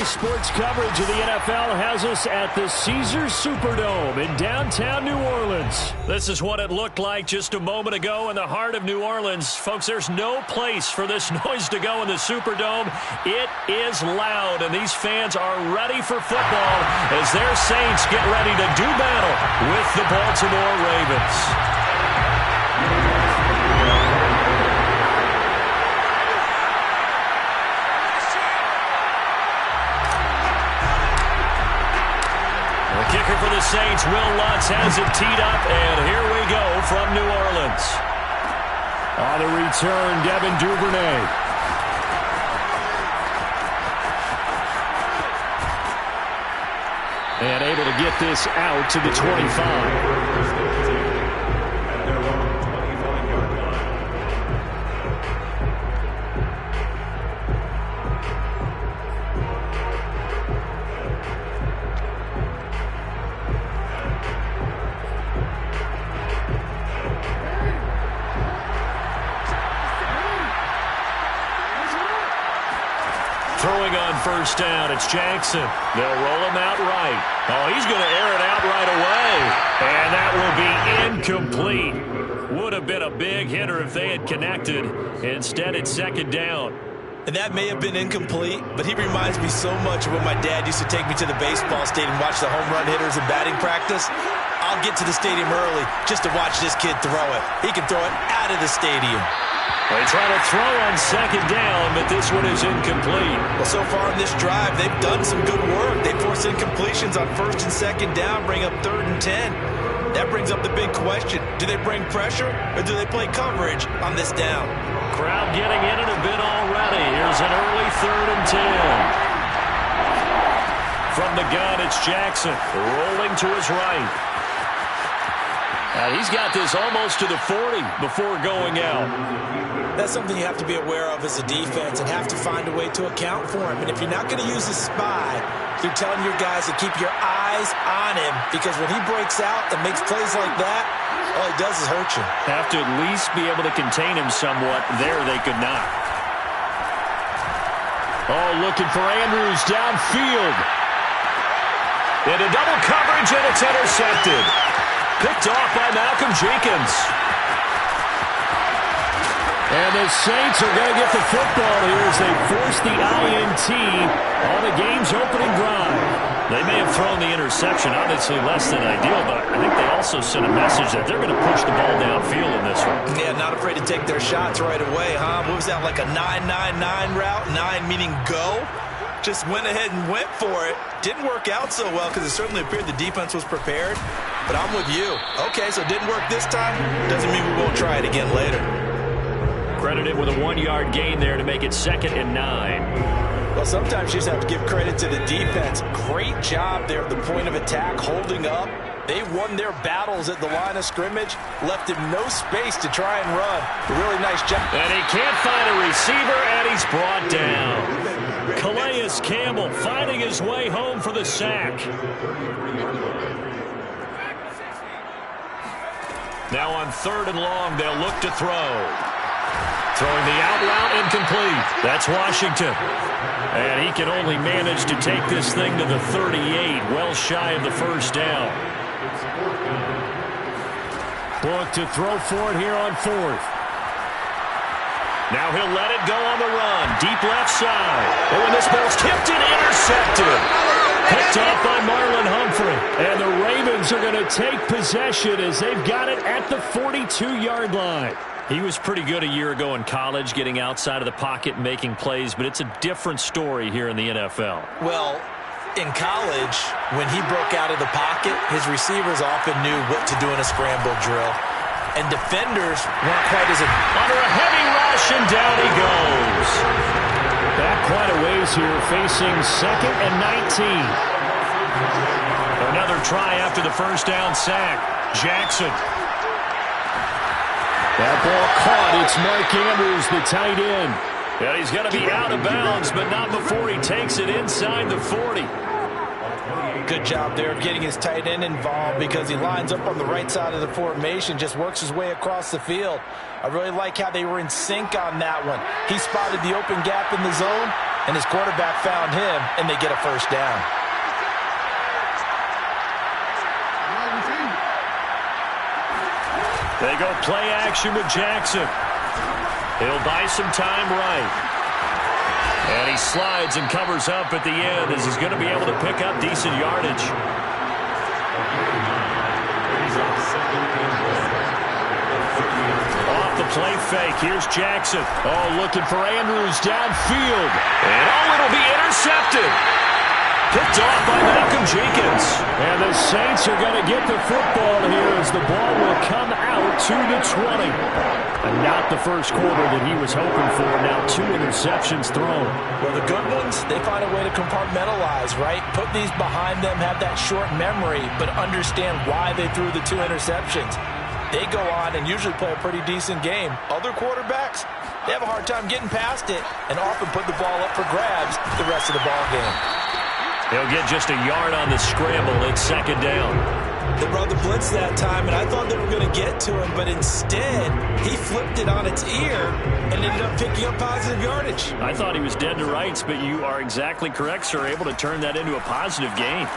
sports coverage of the NFL has us at the Caesars Superdome in downtown New Orleans. This is what it looked like just a moment ago in the heart of New Orleans. Folks, there's no place for this noise to go in the Superdome. It is loud, and these fans are ready for football as their Saints get ready to do battle with the Baltimore Ravens. Kicker for the Saints, Will Lutz, has it teed up, and here we go from New Orleans. On the return, Devin Duvernay. And able to get this out to the 25. Throwing on first down, it's Jackson. They'll roll him out right. Oh, he's going to air it out right away. And that will be incomplete. Would have been a big hitter if they had connected. Instead, it's second down. And that may have been incomplete, but he reminds me so much of when my dad used to take me to the baseball stadium and watch the home run hitters in batting practice. I'll get to the stadium early just to watch this kid throw it. He can throw it out of the stadium. They try to throw on second down, but this one is incomplete. Well, so far in this drive, they've done some good work. They force incompletions on first and second down, bring up 3rd and 10. That brings up the big question. Do they bring pressure, or do they play coverage on this down? Crowd getting in it a bit already. Here's an early 3rd and 10. From the gun, it's Jackson, rolling to his right. He's got this almost to the 40 before going out. That's something you have to be aware of as a defense and have to find a way to account for him. And if you're not going to use a spy, you're telling your guys to keep your eyes on him, because when he breaks out and makes plays like that, all he does is hurt you. Have to at least be able to contain him somewhat. There they could not. Oh, looking for Andrews downfield. Into double coverage, and it's intercepted. Picked off by Malcolm Jenkins. And the Saints are going to get the football here as they force the INT on the game's opening drive. They may have thrown the interception, obviously less than ideal, but I think they also sent a message that they're going to push the ball downfield in this one. Yeah, not afraid to take their shots right away, huh? What was that, like a 9-9-9 route? 9 meaning go? Just went ahead and went for it. Didn't work out so well because it certainly appeared the defense was prepared. But I'm with you. Okay, so it didn't work this time. Doesn't mean we won't try it again later. Credited with a 1-yard gain there to make it 2nd and 9. Well, sometimes you just have to give credit to the defense. Great job there at the point of attack, holding up. They won their battles at the line of scrimmage, left him no space to try and run. A really nice job. And he can't find a receiver, and he's brought down. Calais Campbell finding his way home for the sack. Now on 3rd and long, they'll look to throw. Throwing the out route, incomplete. That's Washington. And he can only manage to take this thing to the 38, well shy of the first down. Look to throw for it here on 4th. Now he'll let it go on the run. Deep left side. And when this ball's tipped and intercepted. Picked off by Marlon Humphrey. And the Ravens are going to take possession as they've got it at the 42-yard line. He was pretty good a year ago in college, getting outside of the pocket and making plays, but it's a different story here in the NFL. Well, in college, when he broke out of the pocket, his receivers often knew what to do in a scramble drill. And defenders weren't quite as... Under a heavy rush, and down he goes. Back quite a ways here, facing 2nd and 19. Another try after the first down sack. Jackson. That ball caught. It's Mark Andrews, the tight end. And he's going to be out of bounds, but not before he takes it inside the 40. Good job there of getting his tight end involved, because he lines up on the right side of the formation, just works his way across the field. I really like how they were in sync on that one. He spotted the open gap in the zone. and his quarterback found him, and they get a first down. They go play action with Jackson. He'll buy some time right. And he slides and covers up at the end as he's going to be able to pick up decent yardage. Off the play fake, here's Jackson. Oh, looking for Andrews downfield. And oh, it'll be intercepted. Picked off by Malcolm Jenkins. And the Saints are going to get the football here as the ball will come out to the 20. And not the first quarter that he was hoping for. Now 2 interceptions thrown. Well, the good ones, they find a way to compartmentalize, right? Put these behind them, have that short memory, but understand why they threw the 2 interceptions. They go on and usually play a pretty decent game. Other quarterbacks, they have a hard time getting past it and often put the ball up for grabs the rest of the ball game. He'll get just a yard on the scramble. It's second down. They brought the blitz that time, and I thought they were going to get to him, but instead, he flipped it on its ear and ended up picking up positive yardage. I thought he was dead to rights, but you are exactly correct, sir. Able to turn that into a positive gain.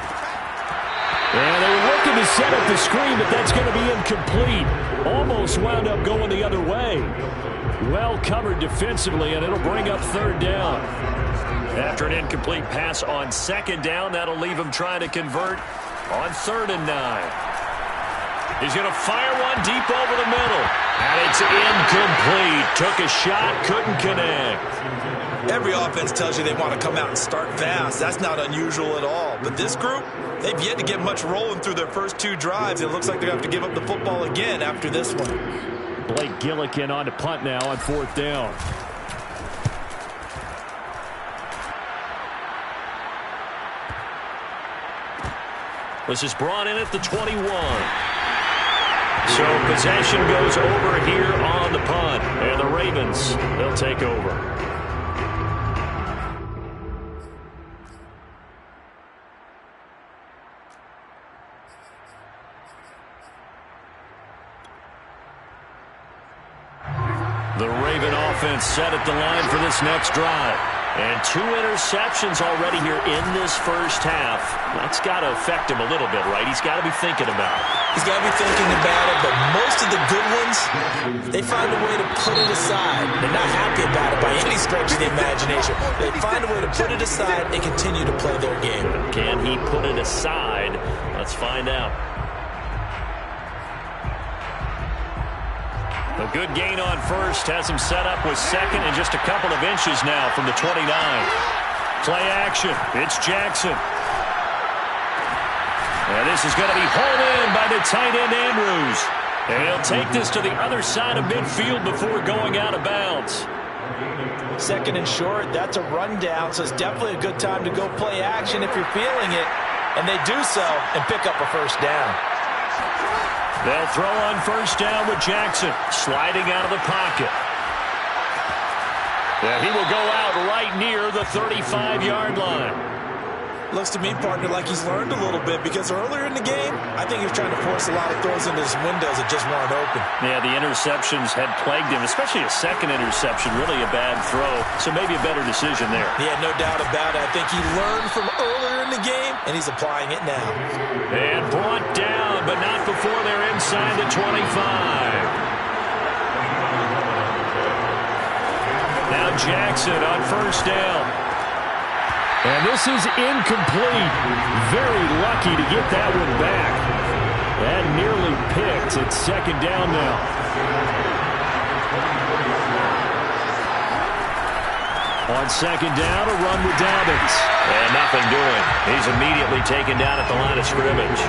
And they were looking to set up the screen, but that's going to be incomplete. Almost wound up going the other way. Well covered defensively, and it'll bring up third down. After an incomplete pass on second down, that'll leave him trying to convert on 3rd and 9. He's going to fire one deep over the middle. And it's incomplete. Took a shot, couldn't connect. Every offense tells you they want to come out and start fast. That's not unusual at all. But this group, they've yet to get much rolling through their first 2 drives. It looks like they're going to have to give up the football again after this one. Blake Gillikin on to punt now on 4th down. This is brought in at the 21. So possession goes over here on the punt. And the Ravens, they'll take over. The Raven offense set at the line for this next drive. And 2 interceptions already here in this first half. That's got to affect him a little bit, right? He's got to be thinking about it. He's got to be thinking about it, but most of the good ones, they find a way to put it aside. They're not happy about it by any stretch of the imagination. They find a way to put it aside and continue to play their game. Can he put it aside? Let's find out. A good gain on first has him set up with second and just a couple of inches now from the 29. Play action. It's Jackson. And this is going to be hauled in by the tight end Andrews. And he'll take this to the other side of midfield before going out of bounds. 2nd and short, that's a rundown, so it's definitely a good time to go play action if you're feeling it. And they do so and pick up a first down. They'll throw on first down with Jackson, sliding out of the pocket. And he will go out right near the 35-yard line. Looks to me, partner, like he's learned a little bit because earlier in the game, I think he was trying to force a lot of throws into his windows that just weren't open. Yeah, the interceptions had plagued him, especially a second interception, really a bad throw. So maybe a better decision there. Yeah, no doubt about it. I think he learned from earlier in the game, and he's applying it now. And brought down, but not before they're inside the 25. Now Jackson on first down. And this is incomplete. Very lucky to get that one back. And nearly picked. It's second down now. On second down, a run with Dobbins. And nothing doing. He's immediately taken down at the line of scrimmage.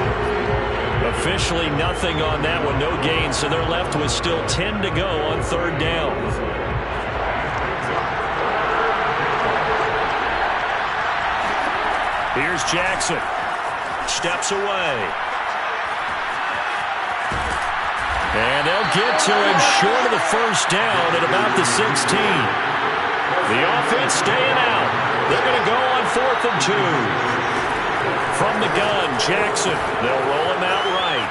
Officially nothing on that one. No gain, so they're left with still 10 to go on third down. Here's Jackson. Steps away. And they'll get to him short of the first down at about the 16. The offense staying out. They're going to go on 4th and 2. From the gun, Jackson. They'll roll him out right.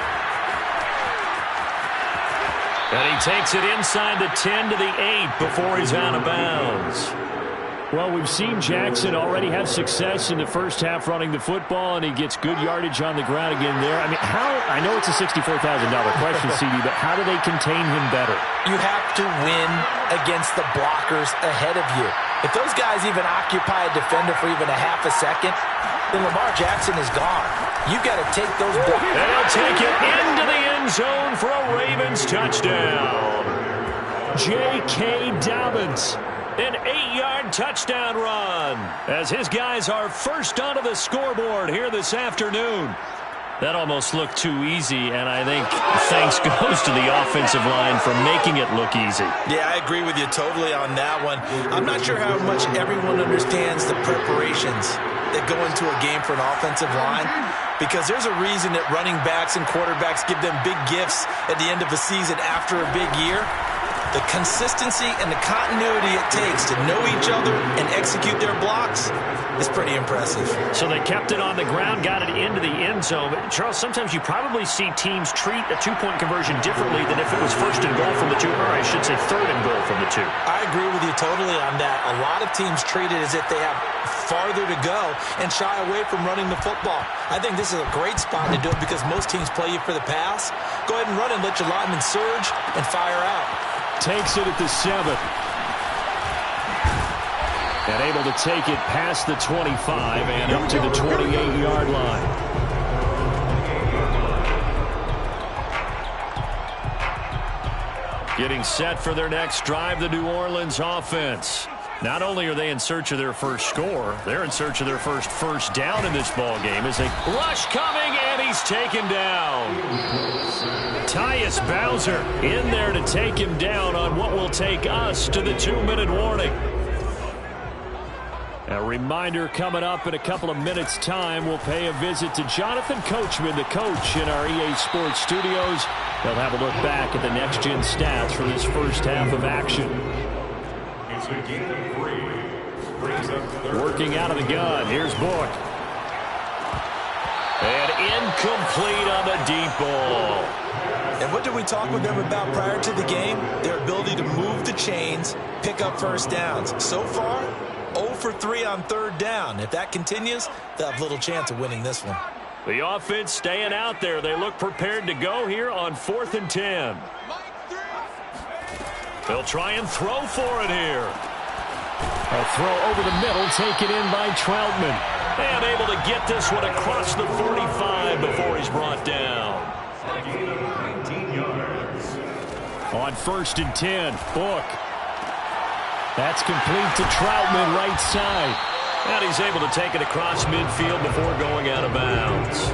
And he takes it inside the 10 to the 8 before he's out of bounds. Well, we've seen Jackson already have success in the first half running the football, and he gets good yardage on the ground again there. I mean, I know it's a $64,000 question, CD, but how do they contain him better? You have to win against the blockers ahead of you. If those guys even occupy a defender for even a half a second, then Lamar Jackson is gone. You've got to take those blockers. They'll take it into the end zone for a Ravens touchdown. J.K. Dobbins. An 8-yard touchdown run as his guys are first onto the scoreboard here this afternoon. That almost looked too easy, and I think thanks goes to the offensive line for making it look easy. Yeah, I agree with you totally on that one. I'm not sure how much everyone understands the preparations that go into a game for an offensive line, because there's a reason that running backs and quarterbacks give them big gifts at the end of a season after a big year. The consistency and the continuity it takes to know each other and execute their blocks is pretty impressive. So they kept it on the ground, got it into the end zone. But Charles, sometimes you probably see teams treat a two-point conversion differently than if it was first and goal from the two, or I should say third and goal from the two. I agree with you totally on that. A lot of teams treat it as if they have farther to go and shy away from running the football. I think this is a great spot to do it because most teams play you for the pass. Go ahead and run and let your linemen surge and fire out. Takes it at the 7. And able to take it past the 25 and up to the 28-yard line. Getting set for their next drive, the New Orleans offense. Not only are they in search of their first score, they're in search of their first down in this ball game. As a rush coming, and he's taken down. Tyus Bowser in there to take him down on what will take us to the 2-minute warning. A reminder coming up in a couple of minutes' time. We'll pay a visit to Jonathan Coachman, the coach in our EA Sports studios. They'll have a look back at the next-gen stats from this first half of action. Working out of the gun. Here's Book. And incomplete on the deep ball. And what did we talk with them about prior to the game? Their ability to move the chains, pick up first downs. So far, 0 for 3 on third down. If that continues, they'll have little chance of winning this one. The offense staying out there. They look prepared to go here on 4th and 10. They'll try and throw for it here. A throw over the middle, taken in by Troutman. And able to get this one across the 45 before he's brought down. On 1st and 10, Book. That's complete to Troutman, right side. And he's able to take it across midfield before going out of bounds.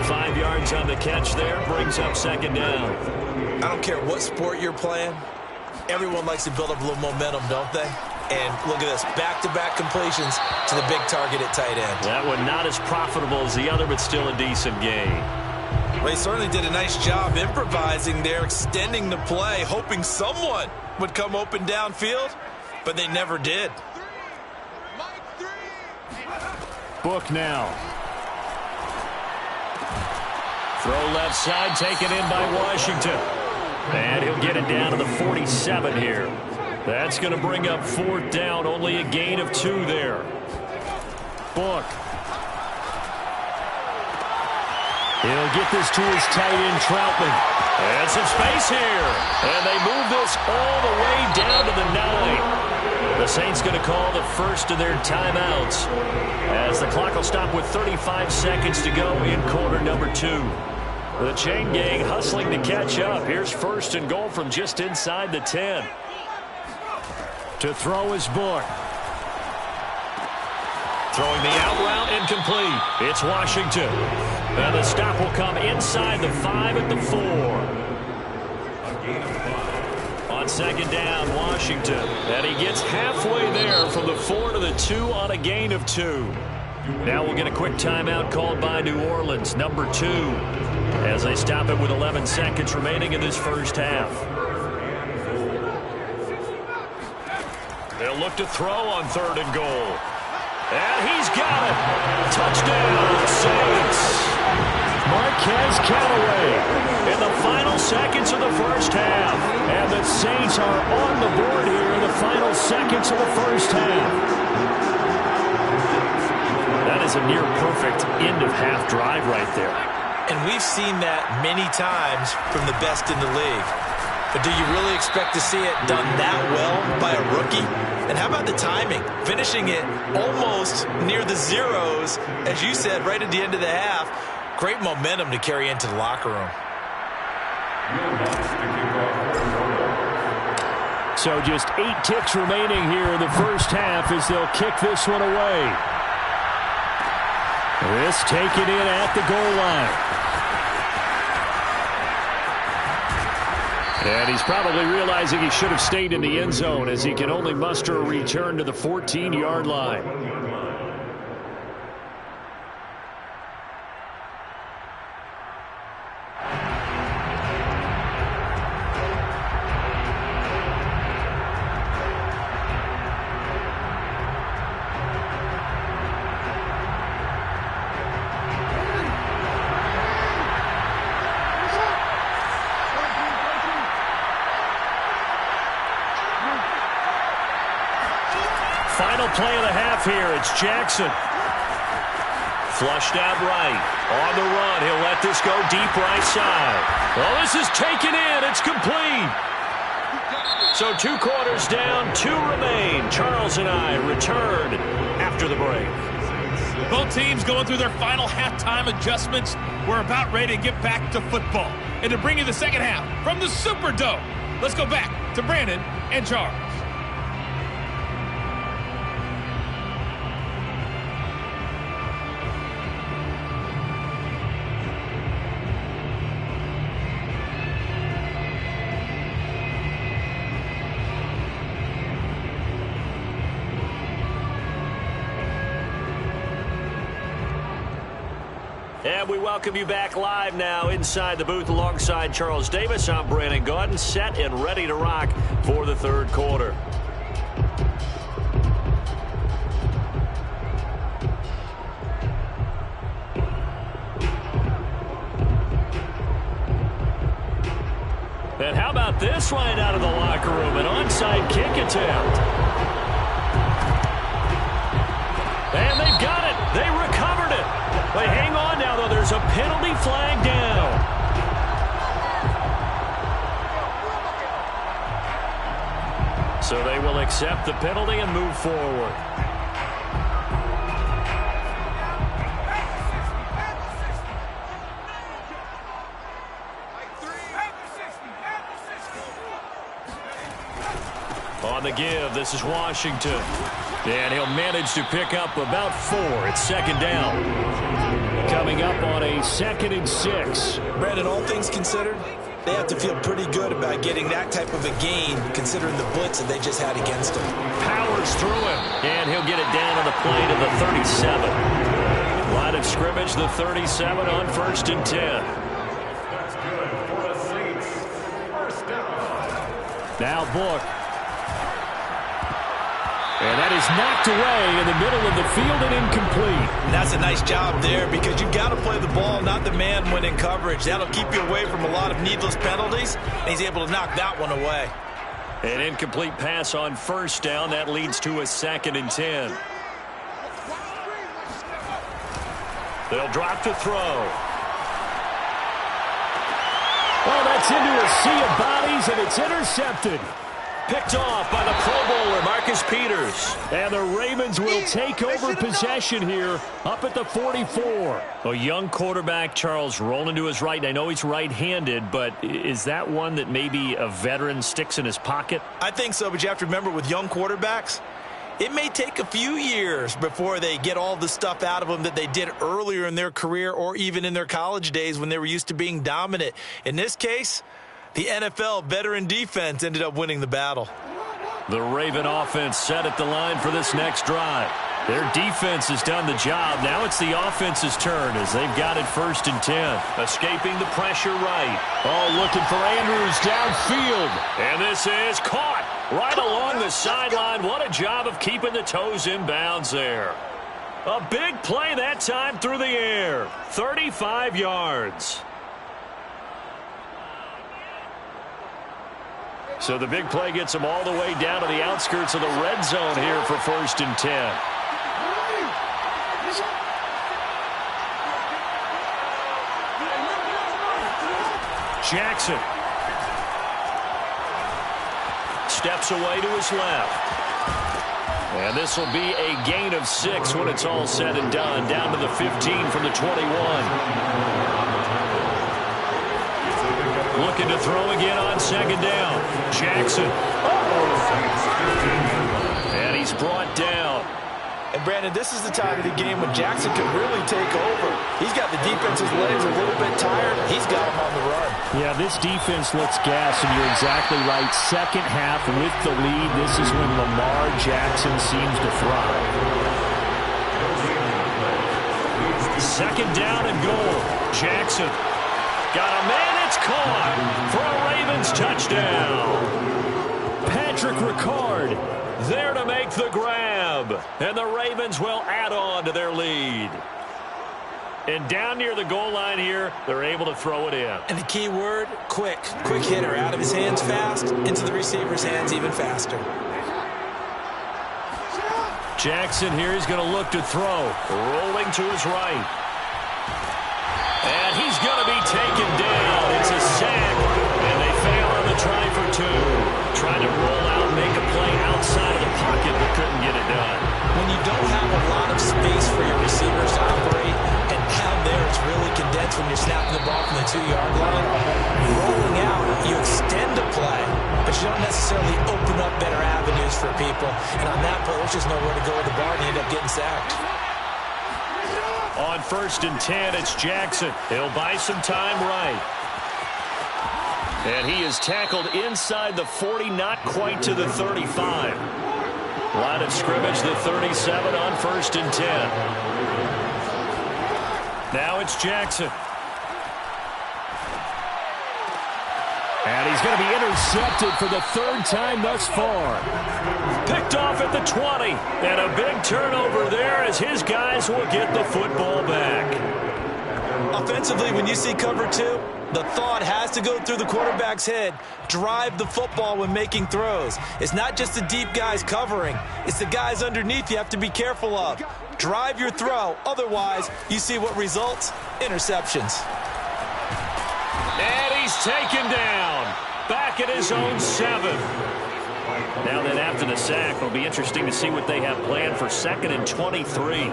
5 yards on the catch there, brings up 2nd down. I don't care what sport you're playing. Everyone likes to build up a little momentum, don't they? And look at this, back-to-back completions to the big target at tight end. That one not as profitable as the other, but still a decent gain. Well, he certainly did a nice job improvising there, extending the play, hoping someone would come open downfield, but they never did. Book now. Throw left side, taken in by Washington. And he'll get it down to the 47 here. That's going to bring up 4th down, only a gain of 2 there. Book. He'll get this to his tight end, Troutman. And some space here. And they move this all the way down to the 9. The Saints going to call the first of their timeouts as the clock will stop with 35 seconds to go in quarter number 2. The chain gang hustling to catch up. Here's 1st and goal from just inside the 10. To throw is Book. Throwing the out route, incomplete. It's Washington. And the stop will come inside the 5 at the 4. On 2nd down, Washington. And he gets halfway there from the 4 to the 2 on a gain of 2. Now we'll get a quick timeout called by New Orleans, number 2, as they stop it with 11 seconds remaining in this first half. They'll look to throw on 3rd and goal. And he's got it. Touchdown, Saints. Marquez Callaway. In the final seconds of the first half. And the Saints are on the board here in the final seconds of the first half. That is a near-perfect end-of-half drive right there. And we've seen that many times from the best in the league. But do you really expect to see it done that well by a rookie? And how about the timing? Finishing it almost near the zeros, as you said, right at the end of the half. Great momentum to carry into the locker room. So just 8 ticks remaining here in the first half as they'll kick this one away. This taken in at the goal line. And he's probably realizing he should have stayed in the end zone as he can only muster a return to the 14-yard line. Final play of the half here. It's Jackson. Flushed out right. On the run. He'll let this go deep right side. Well, this is taken in. It's complete. So 2 quarters down, 2 remain. Charles and I return after the break. Both teams going through their final halftime adjustments. We're about ready to get back to football. And to bring you the second half from the Superdome, let's go back to Brandon and Charles. And we welcome you back live now inside the booth alongside Charles Davis. I'm Brandon Gaudin, set and ready to rock for the third quarter. And how about this right out of the locker room? An onside kick attempt. And they've got it. They recovered it. They hang on now, though. There's a penalty flag down. So they will accept the penalty and move forward. On the give, this is Washington. And he'll manage to pick up about 4. It's second down. Coming up on a 2nd and 6. Brandon, all things considered, they have to feel pretty good about getting that type of a gain, considering the blitz that they just had against him. Powers through him, and he'll get it down on the play to the 37. Line of scrimmage, the 37 on 1st and 10. Now Book. And that is knocked away in the middle of the field and incomplete. And that's a nice job there because you've got to play the ball, not the man when in coverage. That'll keep you away from a lot of needless penalties, and he's able to knock that one away. An incomplete pass on 1st down. That leads to a 2nd and 10. They'll drop to throw. Well, that's into a sea of bodies, and it's intercepted. Picked off by the Pro Bowler, Marcus Peters. And the Ravens will take over possession here up at the 44. A young quarterback, Charles, rolling to his right. I know he's right-handed, but is that one that maybe a veteran sticks in his pocket? I think so, but you have to remember with young quarterbacks, it may take a few years before they get all the stuff out of them that they did earlier in their career or even in their college days when they were used to being dominant. In this case, the NFL veteran defense ended up winning the battle. The Raven offense set at the line for this next drive. Their defense has done the job. Now it's the offense's turn as they've got it 1st and 10. Escaping the pressure right. Oh, looking for Andrews downfield. And this is caught right along the sideline. What a job of keeping the toes in bounds there. A big play that time through the air. 35 yards. So the big play gets them all the way down to the outskirts of the red zone here for 1st and 10. Jackson steps away to his left. And this will be a gain of 6 when it's all said and done. Down to the 15 from the 21. Looking to throw again on 2nd down. Jackson. And he's brought down. And Brandon, this is the time of the game when Jackson can really take over. He's got the defense's legs a little bit tired. He's got him on the run. Yeah, this defense looks gassed, and you're exactly right. Second half with the lead, this is when Lamar Jackson seems to thrive. 2nd down and goal. Jackson got a man. It's caught for a Ravens touchdown. Patrick Ricard there to make the grab. And the Ravens will add on to their lead. And down near the goal line here, they're able to throw it in. And the key word, quick. Quick hitter. Out of his hands fast, into the receiver's hands even faster. Jackson here is going to look to throw. Rolling to his right. And he's going to be taken down. It's a sack. And they fail on the try for 2. Trying to roll out, make a play outside of the pocket, but couldn't get it done. When you don't have a lot of space for your receivers to operate, and down there it's really condensed when you're snapping the ball from the 2-yard line, rolling out, you extend a play, but you don't necessarily open up better avenues for people. And on that play, there's just nowhere to go with the ball, and you end up getting sacked. On 1st and 10, it's Jackson. He'll buy some time right. And he is tackled inside the 40, not quite to the 35. Line of scrimmage, the 37 on 1st and 10. Now it's Jackson. And he's going to be intercepted for the 3rd time thus far. Picked off at the 20. And a big turnover there as his guys will get the football back. Offensively, when you see cover 2, the thought has to go through the quarterback's head. Drive the football when making throws. It's not just the deep guys covering. It's the guys underneath you have to be careful of. Drive your throw. Otherwise, you see what results? Interceptions. And he's taken down. Back at his own 7. Now then, after the sack, it'll be interesting to see what they have planned for 2nd and 23.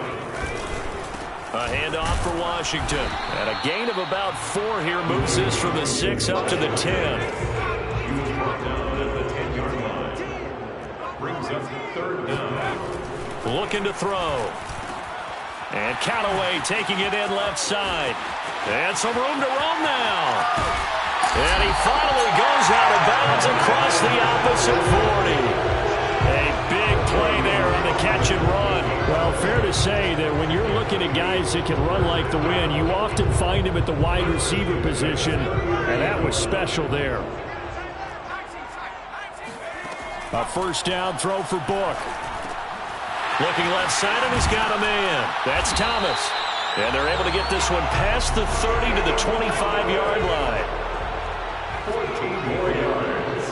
A handoff for Washington. And a gain of about 4 here moves this from the 6 up to the 10. Looking to throw. And Callaway taking it in left side. And some room to roam now. And he finally goes out of bounds across the opposite 40. A big play there on the catch and run. Well, fair to say that when you're looking at guys that can run like the wind, you often find him at the wide receiver position, and that was special there. A 1st down throw for Book. Looking left side, and he's got a man. That's Thomas. And they're able to get this one past the 30 to the 25-yard line. 14 more yards.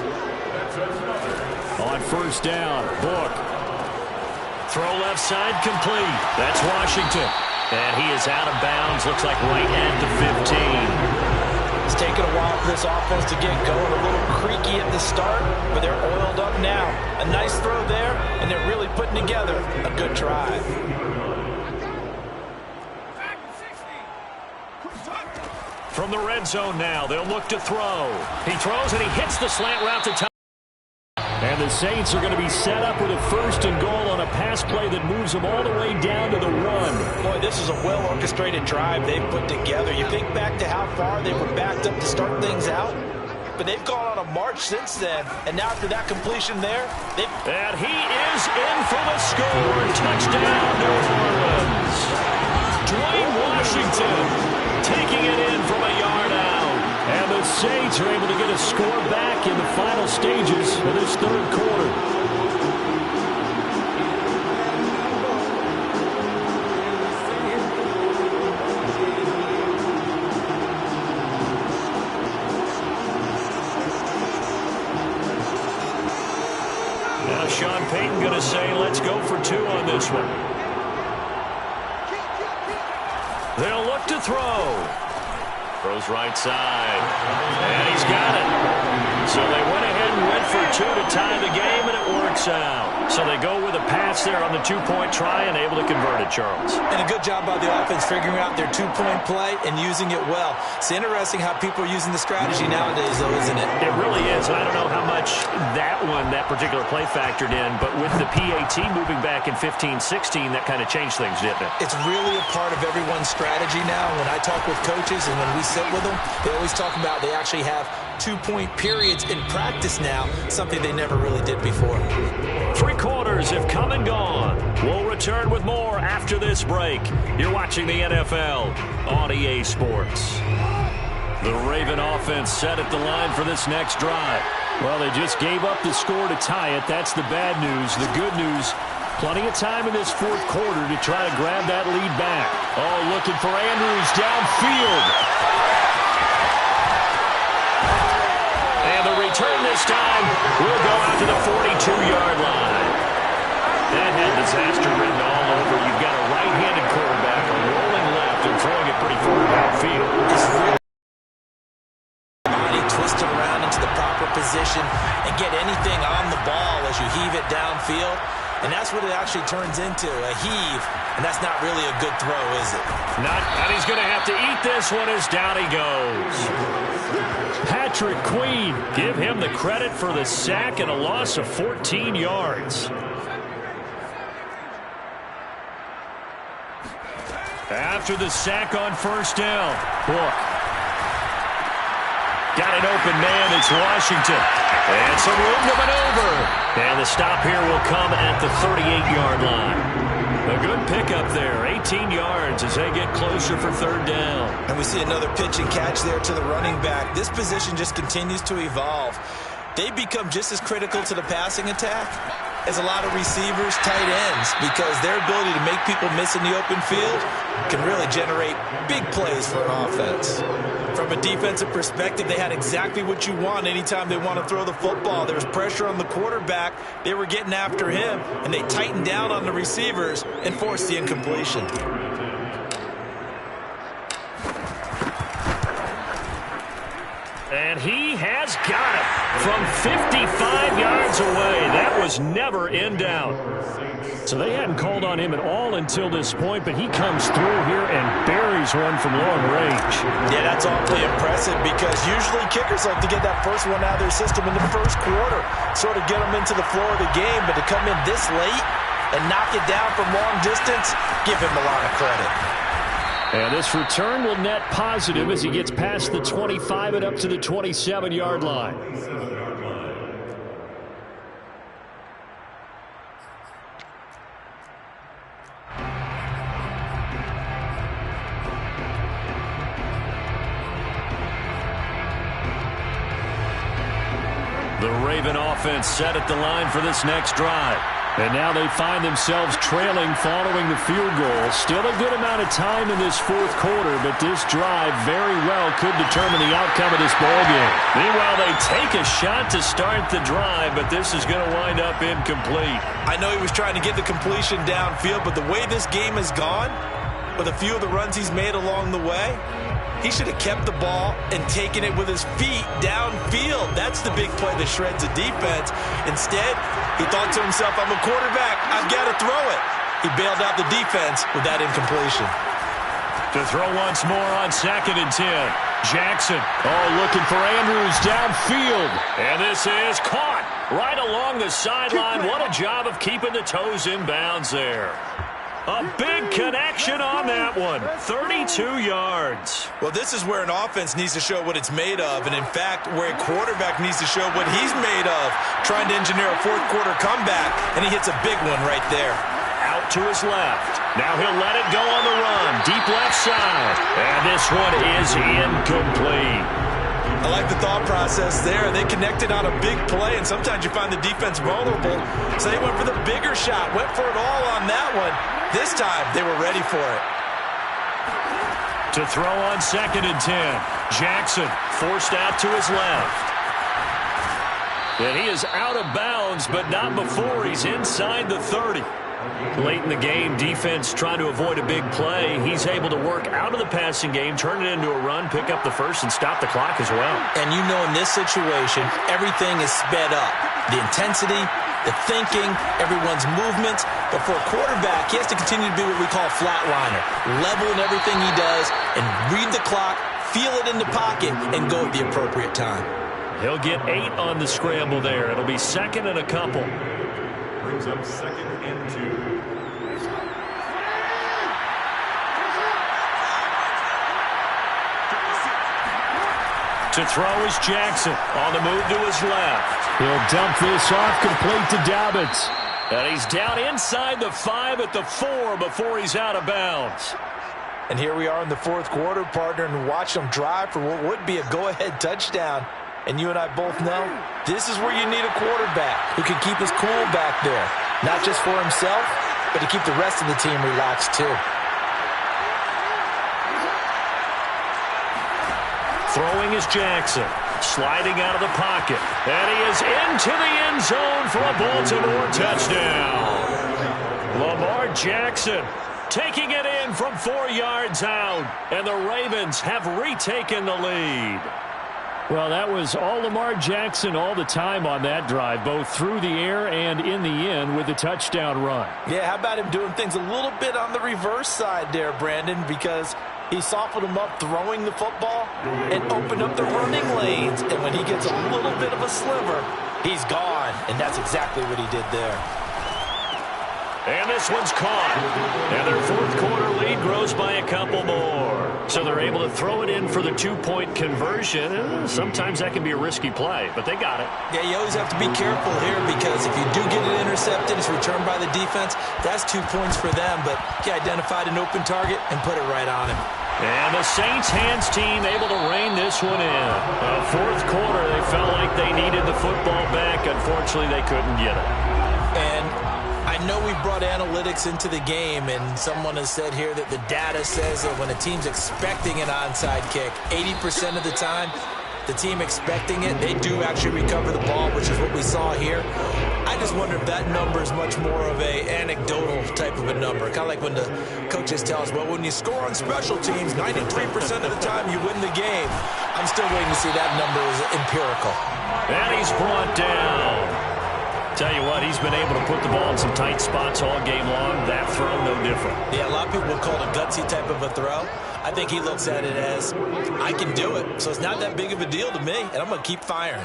On 1st down, Book. Throw left side complete. That's Washington. And he is out of bounds. Looks like right at the 15. It's taken a while for this offense to get going. A little creaky at the start, but they're oiled up now. A nice throw there, and they're really putting together a good drive. From the red zone now, they'll look to throw. He throws, and he hits the slant route to top. And the Saints are going to be set up with a 1st and goal on a pass play that moves them all the way down to the 1. Boy, this is a well-orchestrated drive they've put together. You think back to how far they were backed up to start things out, but they've gone on a march since then. And now after that completion there, and he is in for the score. Touchdown, New Orleans. Dwayne Washington taking it in from a yard out. And the Saints are able to get a score back in the final stages of this 3rd quarter. say, let's go for 2 on this one. They'll look to throw. Throws right side. And he's got it. So they went ahead and went for 2 to tie the game, and it works out. So they go with a pass there on the 2-point try and able to convert it, Charles. And a good job by the offense figuring out their 2-point play and using it well. It's interesting how people are using the strategy nowadays, though, isn't it? It really is. And I don't know how much that particular play factored in, but with the PAT moving back in 15-16, that kind of changed things, didn't it? It's really a part of everyone's strategy now. When I talk with coaches and when we sit with them, they always talk about they actually have 2-point periods in practice now, something they never really did before. 3 quarters have come and gone. We'll return with more after this break. You're watching the NFL on EA Sports. The Raven offense set at the line for this next drive. Well, they just gave up the score to tie it. That's the bad news. The good news, plenty of time in this 4th quarter to try to grab that lead back. Oh, looking for Andrews downfield. And the return this time will go out to the 42-yard line. That had disaster written all over. You've got a right-handed quarterback rolling left and throwing it pretty far downfield. Body twisted around into the proper position and get anything on the ball as you heave it downfield. And that's what it actually turns into, a heave. And that's not really a good throw, is it? Not, and he's going to have to eat this one as down he goes. Patrick Queen, give him the credit for the sack and a loss of 14 yards. After the sack on 1st down, Book. Got an open man, it's Washington. And some room to maneuver. And the stop here will come at the 38-yard line. A good pickup there, 18 yards as they get closer for 3rd down. And we see another pitch and catch there to the running back. This position just continues to evolve. They become just as critical to the passing attack as a lot of receivers, tight ends, because their ability to make people miss in the open field can really generate big plays for an offense. From a defensive perspective, they had exactly what you want anytime they want to throw the football. There was pressure on the quarterback. They were getting after him, and they tightened down on the receivers and forced the incompletion. And he has got it from 55 yards away. That was never in doubt. So they hadn't called on him at all until this point, but he comes through here and buries one from long range. Yeah, that's awfully impressive because usually kickers like to get that first one out of their system in the 1st quarter, sort of get them into the flow of the game, but to come in this late and knock it down from long distance, give him a lot of credit. And this return will net positive as he gets past the 25 and up to the 27-yard line. The Raven offense set at the line for this next drive. And now they find themselves trailing following the field goal. Still a good amount of time in this 4th quarter, but this drive very well could determine the outcome of this ballgame. Meanwhile, they take a shot to start the drive, but this is going to wind up incomplete. I know he was trying to get the completion downfield, but the way this game has gone, with a few of the runs he's made along the way, he should have kept the ball and taken it with his feet downfield. That's the big play that shreds the defense. Instead, he thought to himself, I'm a quarterback, I've got to throw it. He bailed out the defense with that incompletion. To throw once more on 2nd and 10. Jackson, looking for Andrews downfield. And this is caught right along the sideline. What a job of keeping the toes in bounds there. A big connection on that one. 32 yards. Well, this is where an offense needs to show what it's made of. And, in fact, where a quarterback needs to show what he's made of. Trying to engineer a 4th quarter comeback, and he hits a big one right there. Out to his left. Now he'll let it go on the run. Deep left side. And this one is incomplete. I like the thought process there. They connected on a big play, and sometimes you find the defense vulnerable. So they went for the bigger shot, went for it all on that one. This time, they were ready for it. To throw on 2nd and 10. Jackson forced out to his left. And he is out of bounds, but not before he's inside the 30. Late in the game, defense trying to avoid a big play. He's able to work out of the passing game, turn it into a run, pick up the first, and stop the clock as well. And you know in this situation, everything is sped up. The intensity, the thinking, everyone's movements. But for a quarterback, he has to continue to be what we call a flatliner. Level in everything he does and read the clock, feel it in the pocket, and go at the appropriate time. He'll get 8 on the scramble there. It'll be second and a couple. Brings up second and 2. To throw is Jackson on the move to his left. He'll dump this off complete to Dobbins. And he's down inside the 5 at the 4 before he's out of bounds. And here we are in the fourth quarter, partner, and watch them drive for what would be a go-ahead touchdown. And you and I both know this is where you need a quarterback who can keep his cool back there. Not just for himself, but to keep the rest of the team relaxed too. Throwing is Jackson. Sliding out of the pocket. And he is into the end zone for a Baltimore touchdown. Lamar Jackson taking it in from 4 yards out. And the Ravens have retaken the lead. Well, that was all Lamar Jackson all the time on that drive, both through the air and in the end with the touchdown run. Yeah, how about him doing things a little bit on the reverse side there, Brandon, because he softened him up throwing the football and opened up the running lanes. And when he gets a little bit of a sliver, he's gone. And that's exactly what he did there. And this one's caught. And their fourth quarter lead grows by a couple more. So they're able to throw it in for the 2-point conversion. Sometimes that can be a risky play, but they got it. Yeah, you always have to be careful here because if you do get it intercepted, it's returned by the defense. That's 2 points for them, but he identified an open target and put it right on him. And the Saints hands team able to rein this one in. Fourth quarter, they felt like they needed the football back. Unfortunately, they couldn't get it. And I know we brought analytics into the game, and someone has said here that the data says that when a team's expecting an onside kick, 80% of the time, the team expecting it, they do actually recover the ball, which is what we saw here. I just wonder if that number is much more of a anecdotal type of a number. Kind of like when the coaches tell us, well, when you score on special teams, 93% of the time you win the game. I'm still waiting to see that number is empirical. And he's brought down. Tell you what, he's been able to put the ball in some tight spots all game long. That throw, no different. Yeah, a lot of people would call it a gutsy type of a throw. I think he looks at it as, I can do it. So it's not that big of a deal to me, and I'm going to keep firing.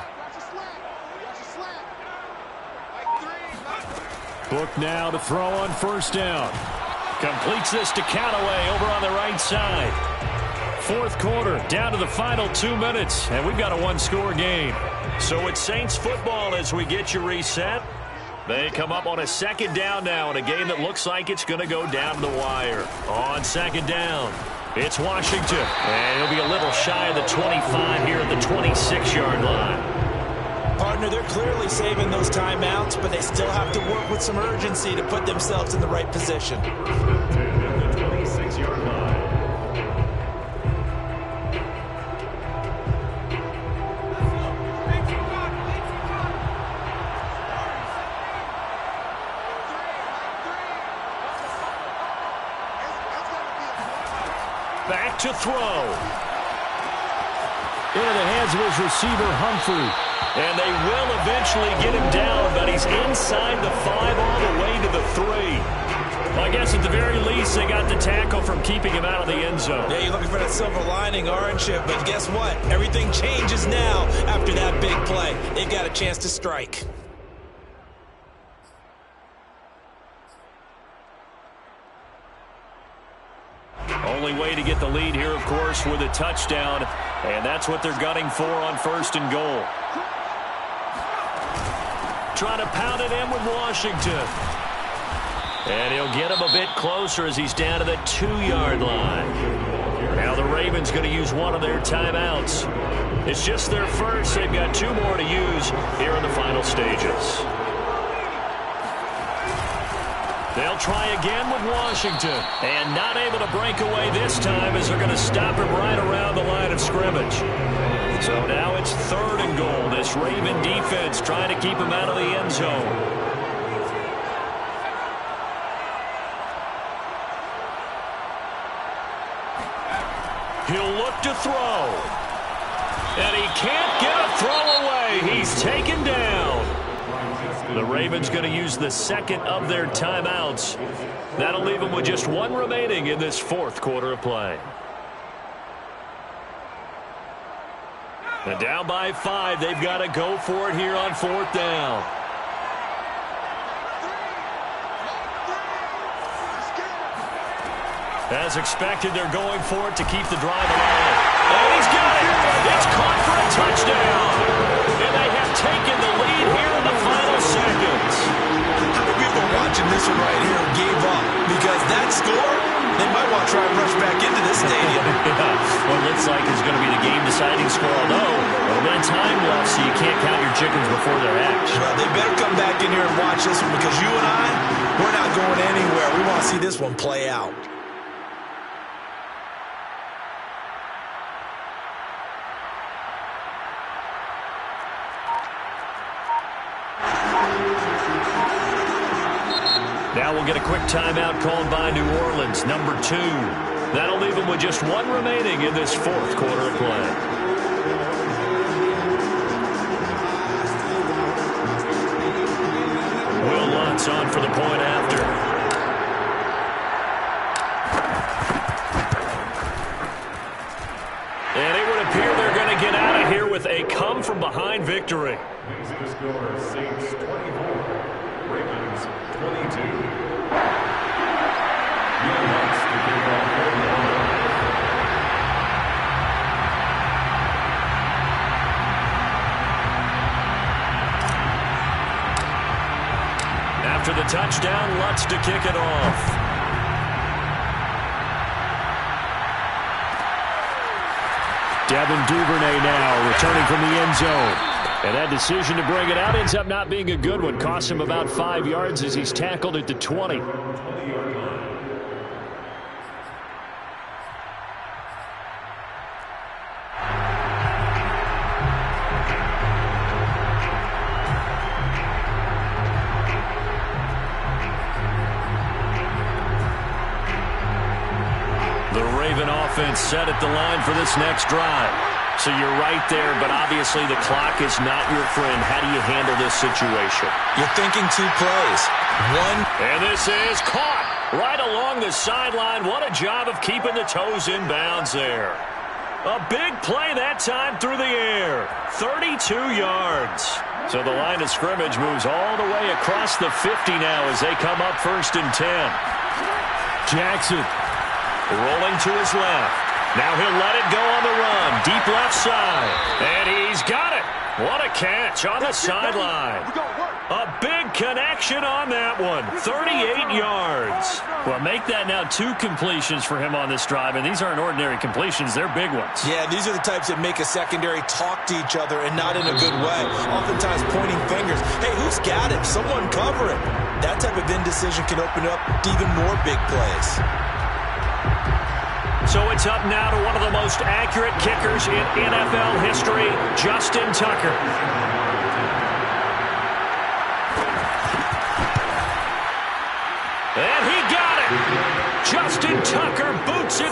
Book now to throw on first down. Completes this to Callaway over on the right side. Fourth quarter, down to the final 2 minutes, and we've got a one-score game. So it's Saints football as we get you reset. They come up on a second down now in a game that looks like it's going to go down to the wire. On second down, it's Washington. And he'll be a little shy of the 25 here at the 26-yard line. Partner, they're clearly saving those timeouts, but they still have to work with some urgency to put themselves in the right position. The 26-yard line. Back to throw. Into the hands of his receiver, Humphrey. And they will eventually get him down, but he's inside the 5 all the way to the 3. Well, I guess at the very least, they got the tackle from keeping him out of the end zone. Yeah, you're looking for that silver lining, aren't you? But guess what? Everything changes now after that big play. They've got a chance to strike. Only way to get the lead here, of course, with a touchdown. And that's what they're gunning for on first and goal. Trying to pound it in with Washington. And he'll get him a bit closer as he's down to the 2-yard line. Now the Ravens going to use one of their timeouts. It's just their first. They've got 2 more to use here in the final stages. They'll try again with Washington. And not able to break away this time as they're going to stop him right around the line of scrimmage. So now it's 3rd and goal. This Raven defense trying to keep him out of the end zone. He'll look to throw. And he can't get a throw away. He's taken down. The Ravens going to use the second of their timeouts. That'll leave them with just 1 remaining in this 4th quarter of play. And down by 5, they've got to go for it here on 4th down. As expected, they're going for it to keep the drive alive. And he's got it! It's caught for a touchdown! And they have taken the lead here in the final seconds. How many people watching this one right here gave up? Because that score, they might want to try and rush back into this stadium. Yeah. Well, it looks like it's going to be the game-deciding score, although a little bit of time left, so you can't count your chickens before they're hatched. Well, they better come back in here and watch this one because you and I, we're not going anywhere. We want to see this one play out. Now we'll get a quick timeout called by New Orleans, number 2. That'll leave them with just 1 remaining in this 4th quarter of play. Will Lutz on for the point after. And it would appear they're going to get out of here with a come-from-behind victory. The score, Saints 24, Ravens 22. After the touchdown, Lutz to kick it off. Devin Duvernay now returning from the end zone. And that decision to bring it out ends up not being a good one. Cost him about 5 yards as he's tackled at the 20. The Raven offense set at the line for this next drive. So you're right there, but obviously the clock is not your friend. How do you handle this situation? You're thinking 2 plays. One. And this is caught right along the sideline. What a job of keeping the toes in bounds there. A big play that time through the air. 32 yards. So the line of scrimmage moves all the way across the 50 now as they come up 1st and 10. Jackson rolling to his left. Now he'll let it go on the run. Deep left side. And he's got it. What a catch on the sideline. A big connection on that one. 38 yards. Well, make that now 2 completions for him on this drive. And these aren't ordinary completions. They're big ones. Yeah, these are the types that make a secondary talk to each other and not in a good way. Oftentimes pointing fingers. Hey, who's got it? Someone cover it. That type of indecision can open up to even more big plays. So it's up now to one of the most accurate kickers in NFL history, Justin Tucker. And he got it. Justin Tucker boots it